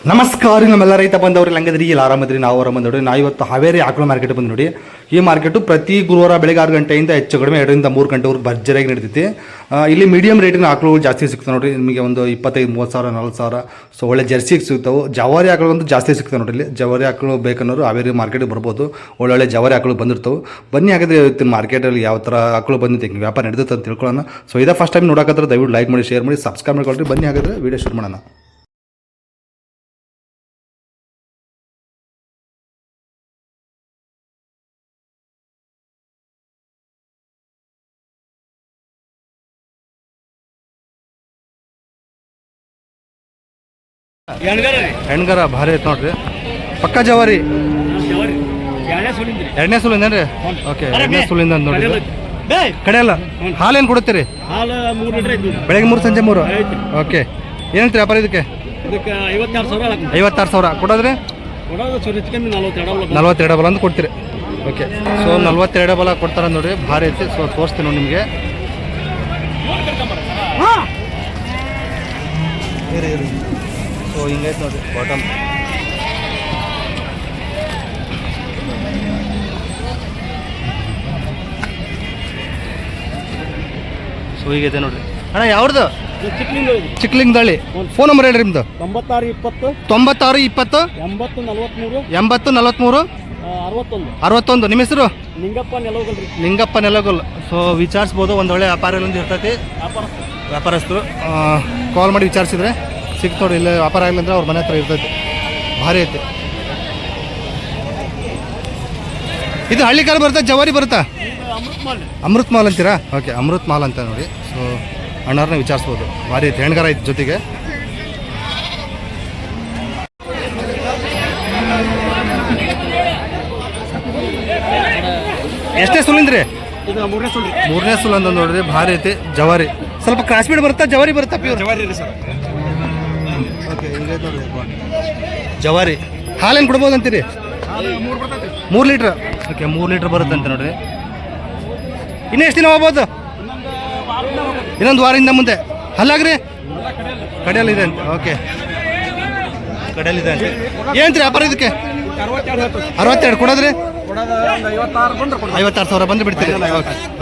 ನಮಸ್ಕಾರ ನಮ್ಮೆಲ್ಲ ರೈತ ಬಂದವ್ರಿಗೆ ಹಂಗದ್ರಿ ಇಲ್ಲಿ ಆರಾಮದ್ರಿ ನಾವು ಆರಾಮ ನೋಡಿ. ನಾವು ಇವತ್ತು ಹಾವೇರಿ ಆಕಳು ಮಾರ್ಕೆಟ್ ಬಂದು ನೋಡಿ. ಈ ಮಾರ್ಕೆಟು ಪ್ರತಿ ಗುರುವಾರ ಬೆಳಗ್ಗೆ 6 ಗಂಟೆಯಿಂದ ಹೆಚ್ಚು ಕಡಿಮೆ 2 ರಿಂದ 3 ಗಂಟೆವರೆಗೆ ಭರ್ಜರಿಯಾಗಿ ನಡೀತೈತಿ. ಇಲ್ಲಿ ಮೀಡಿಯಂ ರೇಟಿನ ಆಕಳುಗಳು ಜಾಸ್ತಿ ಸಿಗ್ತವೆ ನೋಡಿರಿ. ನಿಮಗೆ ಒಂದು 25-30 ಸಾವಿರ 40 ಸಾವಿರ ಸೊ ಒಳ್ಳೆ ಜರ್ಸಿಗೆ ಸಿಗ್ತಾವೆ. ಜವಾರಿ ಆಕಳು ಜಾಸ್ತಿ ಸಿಗ್ತವೆ ನೋಡಿರಿ. ಇಲ್ಲಿ ಜವಾರಿ ಆಕಳು ಬೇಕನ್ನೋರು ಹಾವೇರಿ ಮಾರ್ಕೆಟಿಗೆ ಬರ್ಬೋದು. ಒಳ್ಳೊಳ್ಳೆ ಜವಾರಿ ಆಕಳು ಬಂದಿರ್ತವೆ. ಬನ್ನಿ ಹಾಗಾದ್ರೆ ಇವತ್ತಿನ ಮಾರ್ಕೆಟಲ್ಲಿ ಯಾವ ಥರ ಆಕಳು ಬಂದಿತ್ತು, ವ್ಯಾಪಾರ ನಡೆಯುತ್ತೆ ಅಂತ ತಿಳ್ಕೊಳ್ಳೋಣ. ಸೊ ಇದೇ ಫಸ್ಟ್ ಟೈಮ್ ನೋಡೋಕ್ಕಾದ್ರೆ ದಯವಿಟ್ಟು ಲೈಕ್ ಮಾಡಿ, ಶೇರ್ ಮಾಡಿ, ಸಬ್ಸ್ಕ್ರೈಬ್ ಮಾಡ್ಕೊಳ್ರಿ. ಬನ್ನಿ ಹಾಗಾದ್ರೆ ವೀಡಿಯೋ ಶುರು ಮಾಡೋಣ. ಹೆಣ್ಗರ ಭಾರಿ ಐತೆ ನೋಡ್ರಿ. ಪಕ್ಕ ಜವಾರಿ ಎರಡನೇ ಸುಲಿಂದೇನ್ರಿ? ಓಕೆ, ಎರಡನೇ ಸುಲಿಂದ ನೋಡ್ರಿ. ಕಡೆ ಅಲ್ಲ ಹಾಲೇನು ಕೊಡುತ್ತೀರಿ? ಬೆಳಗ್ಗೆ 3 ಸಂಜೆ 3. ಓಕೆ, ಏನಂತೀರಿ ವ್ಯಾಪಾರ ಇದಕ್ಕೆ? 56 ಸಾವಿರ ಕೊಡೋದ್ರಿ? 42 ಬಲ ಅಂತ ಕೊಡ್ತೀರಿ. ಓಕೆ, ಸೊ 42 ಬಲ ಕೊಡ್ತಾರ ನೋಡ್ರಿ. ಭಾರಿ ಐತಿ. ಸೊ ತೋರಿಸ್ತೀನಿ ನೋಡಿ ನಿಮಗೆ. ಸೊ ಹಿಂಗೈತೆ ನೋಡಿರಿ ಬಾಟಮ್. ಸೊ ಹೀಗೈತೆ ನೋಡ್ರಿ. ಅಣ್ಣ ಯಾವ್ದು? ಚಿಕ್ಲಿಂಗದಳ್ಳಿ. ಫೋನ್ ನಂಬರ್ ಹೇಳ್ರಿ ನಿಮ್ದು? 96 20 80 43 61. ನಿಮ್ಮ ಹೆಸರು? ಲಿಂಗಪ್ಪ ನೆಲಗೋಲ್. ಸೊ ವಿಚಾರಿಸ್ಬೋದು. ಒಂದು ಒಳ್ಳೆ ವ್ಯಾಪಾರ ಇರ್ತೈತಿ. ವ್ಯಾಪಾರಸ್ಥರು ಕಾಲ್ ಮಾಡಿ ವಿಚಾರಿಸಿದ್ರೆ ಸಿಕ್ತು ನೋಡಿ. ಇಲ್ಲೇ ವ್ಯಾಪಾರ ಆಗಲಿ ಅಂದ್ರೆ ಅವ್ರ ಮನೆ ಹತ್ರ ಇರ್ತೈತಿ. ಭಾರಿ ಐತಿ. ಇದು ಹಳ್ಳಿ ಕಾಲ ಬರುತ್ತಾ ಜವಾರಿ ಬರುತ್ತಾ? ಅಮೃತ್ ಮಾಲ್ ಅಂತೀರಾ? ಓಕೆ, ಅಮೃತ್ ಮಾಲ್ ಅಂತ ನೋಡಿ. ಸೊ ಅಣ್ಣವ್ರನ್ನ ವಿಚಾರಿಸ್ಬೋದು. ಭಾರಿ ಐತಿ. ಹೆಣ್ಗಾರ ಐತಿ ಜೊತೆಗೆ. ಎಷ್ಟೇ ಸುಲಿಂದ್ರಿ? ಮೂರನೇ ಸುಲ್ ಅಂತ ನೋಡ್ರಿ. ಭಾರಿ ಐತಿ. ಜವಾರಿ ಸ್ವಲ್ಪ ಕ್ರಾಸ್ ಬೀಡ್ ಬರುತ್ತಾ ಜವಾರಿ ಬರುತ್ತಾ? ಪ್ಯೂರ್ ಜವಾರಿ ಸರ್. ಓಕೆ, ಹಿಂಗೈತೆ ನೋಡ್ರಿ ಜವಾರಿ. ಹಾಲೇನು ಕೊಡ್ಬೋದು ಅಂತೀರಿ? 3 ಲೀಟ್ರ್. ಓಕೆ, 3 ಲೀಟ್ರ್ ಬರುತ್ತಂತೆ ನೋಡ್ರಿ. ಇನ್ನೂ ಎಷ್ಟು ದಿನ ಹೋಗ್ಬೋದು? ಇನ್ನೊಂದು ವಾರದಿಂದ ಮುಂದೆ. ಅಲ್ಲಾಗ್ರಿ ಕಡೆಯಲ್ಲಿದೆ ಅಂತ. ಓಕೆ, ಕಡೆಯಲ್ಲಿದೆ ಅಂತ. ಏನಂತೀರಿ ವ್ಯಾಪಾರ ಇದಕ್ಕೆ? 62 ಕೊಡೋದ್ರಿ? 56 ಸಾವಿರ ಬಂದು ಬಿಡ್ತೀರಿ.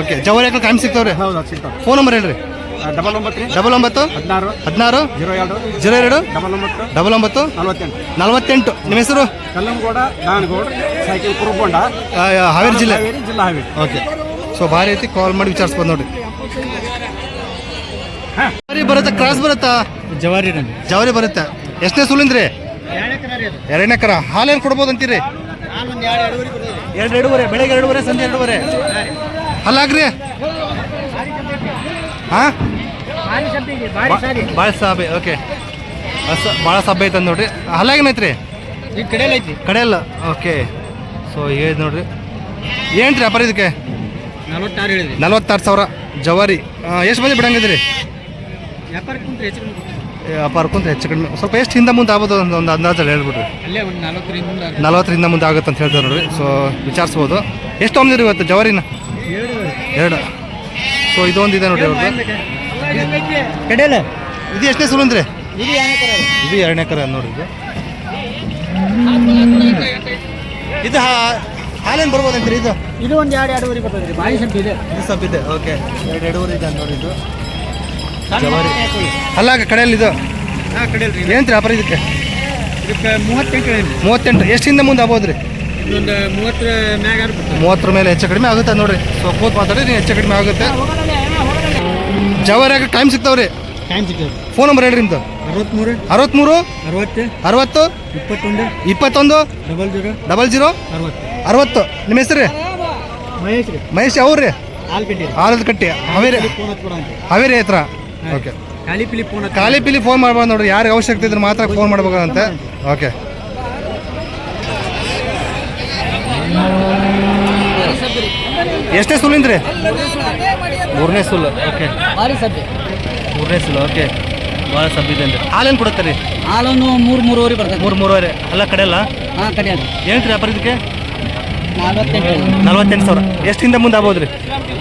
ಓಕೆ, ಜವಾರಿ ಹಾಕಲು ಕಾಯಂ ಸಿಗ್ತಾವ್ರಿ? ಫೋನ್ ನಂಬರ್ ಹೇಳ್ರಿ? 99 16 16 02 99 48. ನಿಮ್ಮ ಹೆಸರು? ಕಲ್ಲಂಗೌಡ ನಾನಗೌಡ, ಸೈಕಲ್ ಕುರುಕೊಂಡ, ಹಾವೇರಿ ಜಿಲ್ಲೆ. ಹಾವೇರಿ. ಓಕೆ, ಸೊ ಭಾರಿ ಐತಿ. ಕಾಲ್ ಮಾಡಿ ವಿಚಾರಿಸ್ಬೋದು ನೋಡ್ರಿ. ಬರುತ್ತೆ ಕ್ರಾಸ್ ಬರುತ್ತಾ? ಜವಾರಿ ಬರುತ್ತೆ. ಎಷ್ಟನೇ ಸುಲಿಂದ್ರಿ? 2 ಎಕರೆ. ಹಾಲೇನು ಕೊಡ್ಬೋದು ಅಂತೀರಿ? 2.5. ಬೆಳಗ್ಗೆ 2.5 ಸಂಜೆ 2.5. ಅಲ್ಲಾಗ್ರಿ? ಹಾಂ, ಭಾಳ ಸಾಬೆ. ಓಕೆ, ಭಾಳ ಸಾಬೆ ಐತೆ ನೋಡ್ರಿ. ಹಲ್ಲಾಗೇನೈತ್ರಿ? ಕಡೆಯಲ್ಲ. ಓಕೆ, ಸೊ ಹೇಳಿ ನೋಡ್ರಿ. ಏನ್ರಿ ವ್ಯಾಪಾರ ಇದಕ್ಕೆ? 46 ಸಾವಿರ ಜವಾರಿ. ಎಷ್ಟು ಮಂದಿ ಬಿಡಂಗಿದ್ರಿ? ವ್ಯಾಪಾರ ಕುಂತ್ರೆ ಹೆಚ್ಚು ಕಡಿಮೆ ಸ್ವಲ್ಪ ಎಷ್ಟು ಹಿಂದೆ ಮುಂದೆ ಆಗ್ಬೋದು? ಒಂದು ಅಂದಾಜಲ್ಲಿ ಹೇಳ್ಬಿಡ್ರಿ. 40ರಿಂದ ಮುಂದೆ ಆಗುತ್ತೆ ಅಂತ ಹೇಳ್ತಾರೆ ನೋಡ್ರಿ. ಸೊ ವಿಚಾರಿಸ್ಬೋದು. ಎಷ್ಟು ತೊಗೊಂಡಿರಿ ಇವತ್ತು ಜವಾರಿನ? 2. ಸೊ ಇದೊಂದು ಇದೆ ನೋಡ್ರಿ ಅವ್ರದ್ದು. ಇದು ಎಷ್ಟನೇ ಸುಲಂದ್ರಿ? ಇದು 2 ಎಕರೆ ನೋಡಿ. ಇದು ಹಾಲೇನು ಬರ್ಬೋದಂತೀರಿ? ಇದು ಒಂದು 2.5 ಬರ್ತದೆ. ಬಾಯಿ ಸಬ್ ಇದೆ. ಇದು ಸಬ್ ಇದೆ. ಓಕೆ, 2.5 ಇದೆ ನೋಡಿ. ಇದು ಜವಾರಿ ಅಲ್ಲಾಗ ಕಡೆಯಲ್ಲಿ. ಇದು ಏನಂತೀರಿ ವ್ಯಾಪಾರ ಇದಕ್ಕೆ? 38. ಎಷ್ಟಿಂದ ಮುಂದೆ ಆಗ್ಬೋದು ರೀ? 30 ಮೇಲೆ ಹೆಚ್ಚು ಕಡಿಮೆ ಆಗುತ್ತೆ ನೋಡ್ರಿ. ಸೊ ಕೂತ್ ಮಾತಾಡಿ ಹೆಚ್ಚು ಕಡಿಮೆ ಆಗುತ್ತೆ. ಜವಾರಿಯಾಗ ಟೈಮ್ ಸಿಗ್ತಾವ್ರಿ? ಫೋನ್ ನಂಬರ್ ಹೇಳ್ರಿ ನಿಮ್ದು? 63 60 21 00 60. ನಿಮ್ಮ ಹೆಸರು ರೀ? ಮಹೇಶ್. ಅವ್ರಿ ಆಲದ ಕಟ್ಟಿ ಹಾವೇರಿ ಹತ್ರ. ಓಕೆ, ಖಾಲಿ ಪಿಲಿ ಫೋನ್ ಮಾಡ್ಬೋದು ನೋಡ್ರಿ. ಯಾರಿಗೆ ಅವಶ್ಯಕತೆ ಇದ್ರೆ ಮಾತ್ರ ಫೋನ್ ಮಾಡ್ಬೇಕಂತೆ. ಓಕೆ, ಎಷ್ಟೇ ಸುಲಿಂದ್ರಿ? 3ನೇ ಸುಲ್ಲು. ಓಕೆ, 3ನೇ ಸುಲ್ಲು. ಓಕೆ, ಭಾಳ ಸಬ್ಬಿದೆ ಅಂದ್ರೆ. ಹಾಲೇನು ಕೊಡುತ್ತೆ ರೀ? ಹಾಲೊಂದು 3-3.5 ಬರ್ತದೆ. 3-3.5. ಅಲ್ಲ ಕಡೆಯಲ್ಲ? ಹಾಂ, ಕಡೆಯಲ್ಲ. ಏನಂತೀರಿ ವ್ಯಾಪಾರ ಇದಕ್ಕೆ? 48 ಸಾವಿರ. ಎಷ್ಟು ಹಿಂದೆ ಮುಂದೆ ಆಗ್ಬೋದು ರೀ?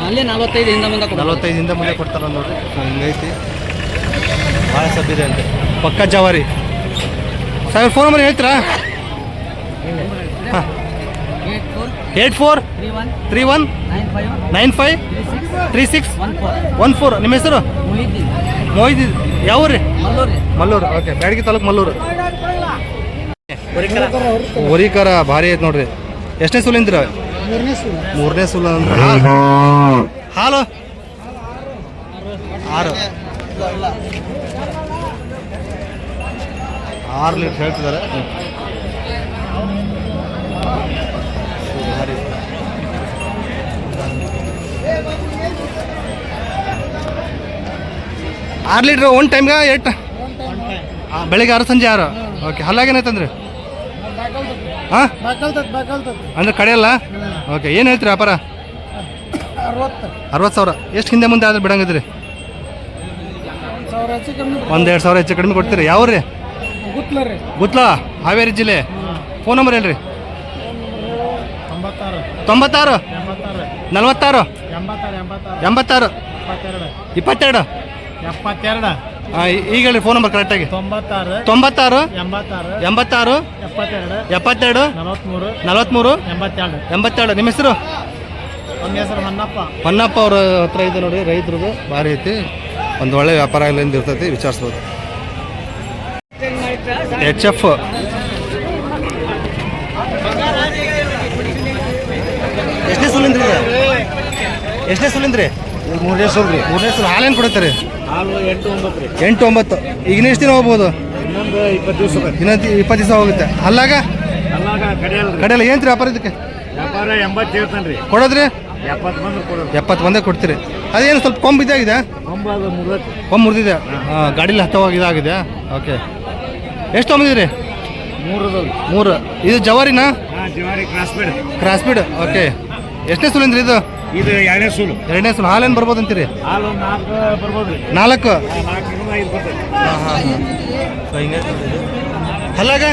ಅಲ್ಲೇ 45 ಹಿಂದೆ ಮುಂದೆ 45 ಮುಂದೆ ಕೊಡ್ತಾರ ನೋಡ್ರಿ. ಸೊ ಹಿಂಗೈತಿ. ಭಾಳ ಸಬ್ಬಿದೆ ಅಂತೆ. ಪಕ್ಕ ಜವಾರಿ. ಸಾಹೇಬ್ರ ಫೋನ್ ನಂಬರ್ ಹೇಳ್ತೀರಾ? ಹಾಂ 8431953614. ನಿಮ್ಮ ಹೆಸರು? ಮೊಯ್ದೀನ್. ಯಾವ ರೀ? ಮಲ್ಲೂರು. ಓಕೆ, ಬ್ಯಾಡಗಿ ತಾಲೂಕು ಮಲ್ಲೂರು. ಹೊರಿಕರ ಭಾರಿ ಐತೆ ನೋಡ್ರಿ. ಎಷ್ಟನೇ ಸೂಲಿಂದ್ರ? ಮೂರನೇ ಸೂಲ ಅಂದ್ರೆ ಹಾಲು 6 ಲೀಟ್ರ್ ಹೇಳ್ತಿದ್ದಾರೆ. ಆರು ಲೀಟ್ರ್ ಒಂದು ಟೈಮ್ಗೆ 8 ಬೆಳಿಗ್ಗೆ 6 ಸಂಜೆ 6. ಓಕೆ, ಹಲ್ಲಾಗೇನಾಯ್ತಂದ್ರೆ ಹಾಂ ಅಂದ್ರೆ ಕಡೆಯಲ್ಲ. ಓಕೆ, ಏನು ಹೇಳ್ತೀರಿ ವ್ಯಾಪಾರ? 60,000. ಎಷ್ಟು ಹಿಂದೆ ಮುಂದೆ ಆದ್ರೆ ಬಿಡಂಗಿದ್ರಿ? 1-2 ಸಾವಿರ ಹೆಚ್ಚು ಕಡಿಮೆ ಕೊಡ್ತೀರಿ. ಯಾವ ರೀ? ಗುತ್ಲ, ಹಾವೇರಿ ಜಿಲ್ಲೆ. ಫೋನ್ ನಂಬರ್ ಹೇಳ್ರಿ. 96 46 86 22. ಹಾಂ, ಈಗ ಹೇಳಿ ಫೋನ್ ನಂಬರ್ ಕರೆಕ್ಟಾಗಿ. 96 86 72 43 82. ನಿಮ್ಮ ಹೆಸರು? ಹೊನ್ನಪ್ಪ ಅವ್ರ ಹತ್ರ ಇದೆ ನೋಡಿ, ರೈತರದು ಭಾರಿ ಐತಿ. ಒಂದು ಒಳ್ಳೆ ವ್ಯಾಪಾರ ಆಗಲಿಂದ ಇರ್ತೈತಿ, ವಿಚಾರಿಸ್ಬೋದು. HF ಎಷ್ಟನೇ ಸೂಲಿಂದ್ರಿ? ಎಷ್ಟನೇ ಸೂಲಿಂದ್ರಿ? ಮೂರನೇ ಸೂಲ್. ಹಾಲೇನು ಕೊಡುತ್ತಾರೆ? 8-9. ಈಗ ಎಷ್ಟು ದಿನ ಹೋಗ್ಬೋದು? ಇನ್ನೊಂದು 20 ದಿವಸ ಹೋಗುತ್ತೆ. ಅಲ್ಲಾಗ ಕಡೆಯಲ್ಲ ಏನು ರೀ ವ್ಯಾಪಾರ ಇದಕ್ಕೆ? 80 ಕೊಡೋದ್ರಿ? 70 ಬಂದೇ ಕೊಡ್ತೀರಿ. ಅದೇನು ಸ್ವಲ್ಪ ಕೊಂಬ್ ಇದಾಗಿದೆ? ಕೊಂಬ್ ಮುರಿದಿದೆ. ಹಾಂ, ಗಾಡೀಲಿ ಹತ್ತವಾಗಿ ಇದಾಗಿದೆ. ಓಕೆ, ಎಷ್ಟು ತೊಗೊಂಡಿದ್ದೀರಿ? 3. ಇದು ಜವಾರಿನಾ? Cross bead. ಓಕೆ, ಎಷ್ಟನೇ ಸೂಲಿಂದ್ರಿ ಇದು? ಇದು 2ನೇ ಸೂಲು. 2ನೇ ಸೂಲು. ಹಾಲೇನು ಬರ್ಬೋದು ಅಂತೀರಿ? 4. ಹಲ್ಲಾಗ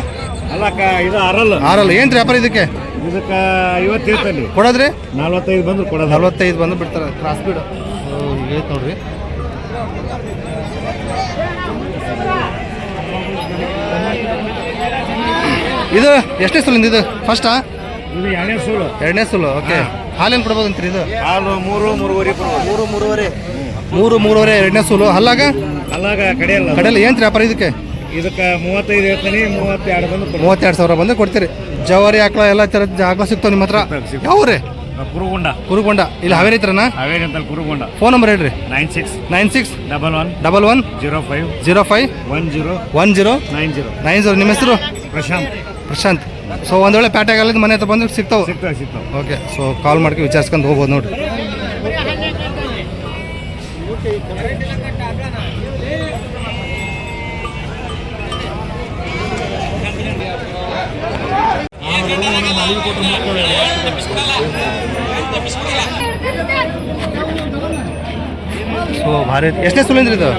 ಇದು 6. ಏನು ರೀ ವ್ಯಾಪಾರ ಇದಕ್ಕೆ? ಇದಕ್ಕೆ 50 ಇರ್ತಲ್ಲಿ. ಕೊಡೋದ್ರಿ? 45 ಬಂದ್ರೆ ಕೊಡೋದು. 45 ಬಂದು ಬಿಡ್ತಾರೆ. ಕ್ರಾಸ್ ಬೀಡ್ ಐತೆ ನೋಡ್ರಿ. ಇದು ಎಷ್ಟನೇ ಸೂಲಿಂದ? ಇದು ಫಸ್ಟಾ? ಇದು 2ನೇ ಸೂಲು. 2ನೇ ಸೂಲು. ಓಕೆ, ಹಾಲೇನು ಕೊಡ್ಬೋದು ಅಂತೀರಿ ಇದು? ಹಾಲು 3-3.5 3-3.5. 2ನೇ ಸೂಲು. ಹಲ್ಲಾಗ ಕಡೆಯಲ್ಲ ಏನು ರೀ ವ್ಯಾಪಾರ ಇದಕ್ಕೆ? ಇದಕ್ಕೆ 35 ಹೇಳ್ತೀನಿ, 32 ಬಂದು 32,000 ಬಂದು ಕೊಡ್ತೀರಿ. ಜವಾರಿ ಆಕಳ ಎಲ್ಲ ಥರದ ಆಕಳ ಸಿಗ್ತಾವೆ ನಿಮ್ಮ ಹತ್ರ? ಯಾವ ರೀ? ಕುರುಗೊಂಡ. ಇಲ್ಲಿ ಹಾವೇರಿ ಹತ್ರನಾ? ಹಾವೇರಿ ಅಂತ ಕುರುಗೊಂಡ. ಫೋನ್ ನಂಬರ್ ಹೇಳ್ರಿ. 96 11 05 10 90. ನಿಮ್ಮ ಹೆಸರು? ಪ್ರಶಾಂತ್. ಸೊ ಒಂದು ವೇಳೆ ಪ್ಯಾಟಾಗಲ್ಲ ಮನೆ ಹತ್ರ ಬಂದು ಸಿಗ್ತಾವೆ. ಓಕೆ, ಸೊ ಕಾಲ್ ಮಾಡ್ಕೊಂಡು ವಿಚಾರಿಸ್ಕೊಂಡು ಹೋಗ್ಬೋದು ನೋಡ್ರಿ. ಸೊ ಭಾರಿ. ಎಷ್ಟನೇ ಸೂಲಿಂದ್ರಿ ಇದು?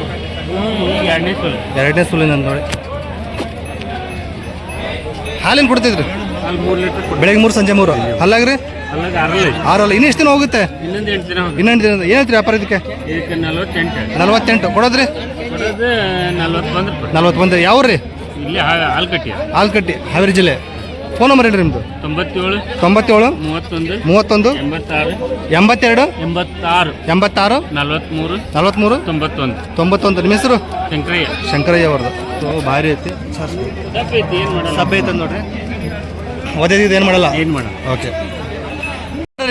2ನೇ ಸೂಲಿಂದ ನೋಡಿ. ಹಾಲೇನು ಕೊಡ್ತಿದ್ರಿ? ಬೆಳಗ್ಗೆ 3 ಸಂಜೆ 3. ಅಲ್ಲಾಗ್ರಿ? 6. ಇನ್ನೂ ಎಷ್ಟು ದಿನ ಹೋಗುತ್ತೆ? ಇನ್ನೊಂದು ದಿನ. ಏನೈತ್ರಿ ವ್ಯಾಪಾರ ಇದಕ್ಕೆ? 48. ಕೊಡೋದ್ರಿ? 40 ಬಂದ್ರಿ. ಯಾವ ರೀ? ಆಲ್ಕಟ್ಟಿ, ಹಾವೇರಿ ಜಿಲ್ಲೆ. ಫೋನ್ ನಂಬರ್ ಹೇಳ್ರಿ ನಿಮ್ಮದು? 97 31 82 86 43 91. ನಿಮ್ಮ ಹೆಸರು? ಶಂಕರಯ್ಯ ಅವ್ರದ್ದು. ಸೊ ಭಾರಿ ಐತಿ. ಸಭೆ ಐತೆ ನೋಡ್ರಿ. ಓದಿದ್ದು ಏನು ಮಾಡಲ್ಲ? ಓಕೆ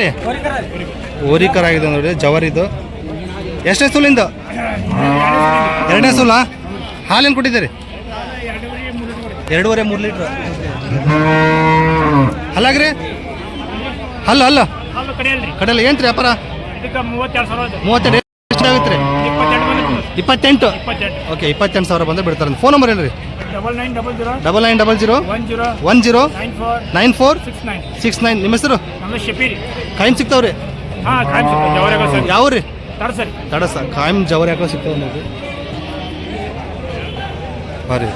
ರೀ, ಓರಿಕರ ಆಗಿದೆ ನೋಡ್ರಿ, ಜವಾರಿದು. ಎಷ್ಟನೇ ಸೂಲಿಂದ? 2ನೇ ಸೂಲ. ಹಾಲೇನು ಕೊಟ್ಟಿದ್ದೀರಿ? 2.5-3 ಲೀಟ್ರ್. ಹಲ್ಲಾಗ್ರಿ? ಹಲ್ಲ ಕಡೆಯಲ್ಲ ಏನು ರೀ ವ್ಯಾಪಾರ? 32. ಎಷ್ಟು ಆಗುತ್ತೆ ರೀ? 28. ಓಕೆ, 28,000 ಬಂದು ಬಿಡ್ತಾರೆ. ಫೋನ್ ನಂಬರ್ ಹೇಳ್ರಿ. 9900 10 9469. ನಿಮ್ಮ ಹೆಸರು? ಕಾಯಂ ಸಿಗ್ತಾವ್ರಿ? ಯಾವ ರೀ? ತಡಸ. ಕಾಯಂ ಜವರಿ ಹಾಕೋ ಸಿಗ್ತಾವ ನೋಡ್ರಿ. ಬಾರಿ.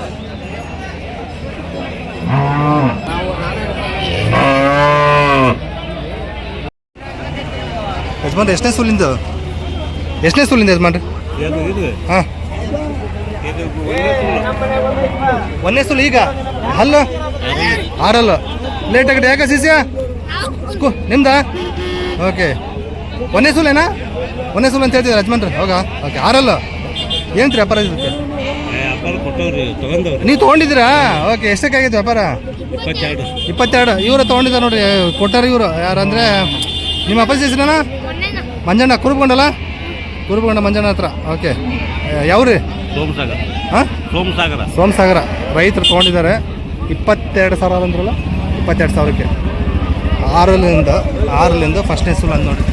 ಯಜಮಾನ್ರಿ ಎಷ್ಟನೇ ಸೂಲಿಂದ ಯಜಮಾನ್ರಿ? ಹಾಂ, ಒಂದೇ ಸುಲ್ ಈಗ ಹಲ್ಲು ಆರಲ್ಲು ಲೇಟ್ ಆಗತ್ತೆ ಯಾಕೆ ಸಿಸಿಯ ನಿಮ್ದಾ ಓಕೆ ಒಂದೇ ಸುಲೇನಾ ಒಂದೇ ಸುಲ್ ಅಂತ ಹೇಳ್ತಿದ್ದಾರೆ ಯಜಮಾನ್ರಿ ಹೌದಾ ಓಕೆ ಆರಲ್ಲು ಏನ್ರಿ ವ್ಯಾಪಾರ ಇದಕ್ಕೆ ನೀವು ತೊಗೊಂಡಿದ್ದೀರಾ ಓಕೆ ಎಷ್ಟಕ್ಕಾಗೈತೆ ವ್ಯಾಪಾರ 22 ಇವರು ತೊಗೊಂಡಿದ್ದಾರೆ ನೋಡ್ರಿ ಕೊಟ್ಟಾರ ಇವರು ಯಾರಂದ್ರೆ ನಿಮ್ಮ ಅಪ್ಪಾಜಿ ಹೆಸರೇನ ಮಂಜಣ್ಣ ಕುರುಬಗೊಂಡ ಮಂಜಣ್ಣ ಹತ್ರ ಓಕೆ ಯಾವ್ರಿ ಸೋಮಸಾಗರ ಹಾಂ ಸೋಮಸಾಗರ ಸೋಮಸಾಗರ ರೈತರು ತೊಗೊಂಡಿದ್ದಾರೆ 22,000 ಅಂದ್ರಲ್ಲ 22,000ಕ್ಕೆ ಆರಲ್ಲಿಂದ ಫಸ್ಟ್ನೇ ಸುಲ್ ಅಂದ್ ನೋಡಿ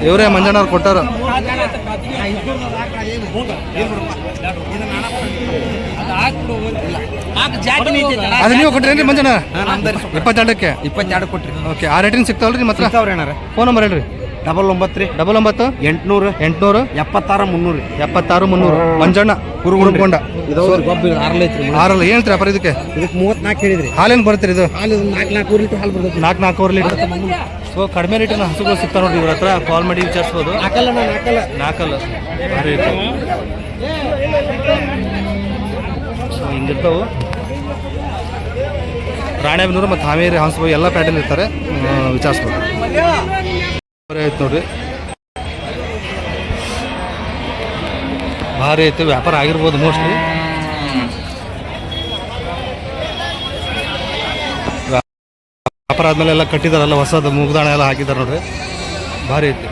ಇವರೇ ಮಂಜಣ್ಣವ್ರು ಕೊಟ್ಟಾರು ಅದು ನೀವು ಕೊಟ್ರೇನ್ರಿ ಮಂಜಣ್ಣ 22ಕ್ಕೆ 22 ಕೊಟ್ರಿ ಓಕೆ ಆ ರೇಟಿಂಗ್ ಸಿಗ್ತಾವಲ್ರಿ ನಿಮ್ಮ ಹತ್ರ ಫೋನ್ ನಂಬರ್ ಹೇಳ್ರಿ 99 99 800 800 76 300 ಮಂಜಣ್ಣ ಕುರುಗೊಂಡ ಆರಲ್ಲ ಏನು ಹೇಳ್ತೀರಿ ವ್ಯಾಪಾರ ಇದಕ್ಕೆ 34 ಹೇಳಿದ್ರಿ ಹಾಲೇನು ಬರ್ತೀರಿ ಇದು ಹಾಲು 4 ಲೀಟರ್ ಹಾಲು ಬರ್ತೈತಿ 4 ಲೀಟರ್ ಸೊ ಕಡಿಮೆ ರೇಟಿನ ಹಸುಗಳು ಸಿಗ್ತಾವೆ ನೋಡಿ ಇವ್ರ ಹತ್ರ ಕಾಲ್ ಮಾಡಿ ವಿಚಾರಿಸ್ಬೋದು ನಾಲ್ಕಲ್ಲ ಭಾರಿ ಇರ್ತಾವೆ ಸೊ ಹಿಂಗಿರ್ತಾವೆ ರಾಣೆಬೆನ್ನೂರು ಮತ್ತು ಹಾವೇರಿ ಹಂಸಗಳು ಎಲ್ಲ ಪ್ಯಾಟರ್ನ್ ಇರ್ತಾರೆ ವಿಚಾರಿಸ್ಬೋದು ಆಯ್ತು ನೋಡ್ರಿ ಭಾರಿ ಐತೆ ವ್ಯಾಪಾರ ಆಗಿರ್ಬೋದು ಮೋಸ್ಟ್ಲಿ ವ್ಯಾಪಾರ ಆದ್ಮೇಲೆ ಎಲ್ಲ ಕಟ್ಟಿದಾರಲ್ಲ ಹೊಸದು ಮುಗ್ದಾಣ ಎಲ್ಲ ಹಾಕಿದ್ದಾರೆ ನೋಡ್ರಿ ಭಾರಿ ಐತಿ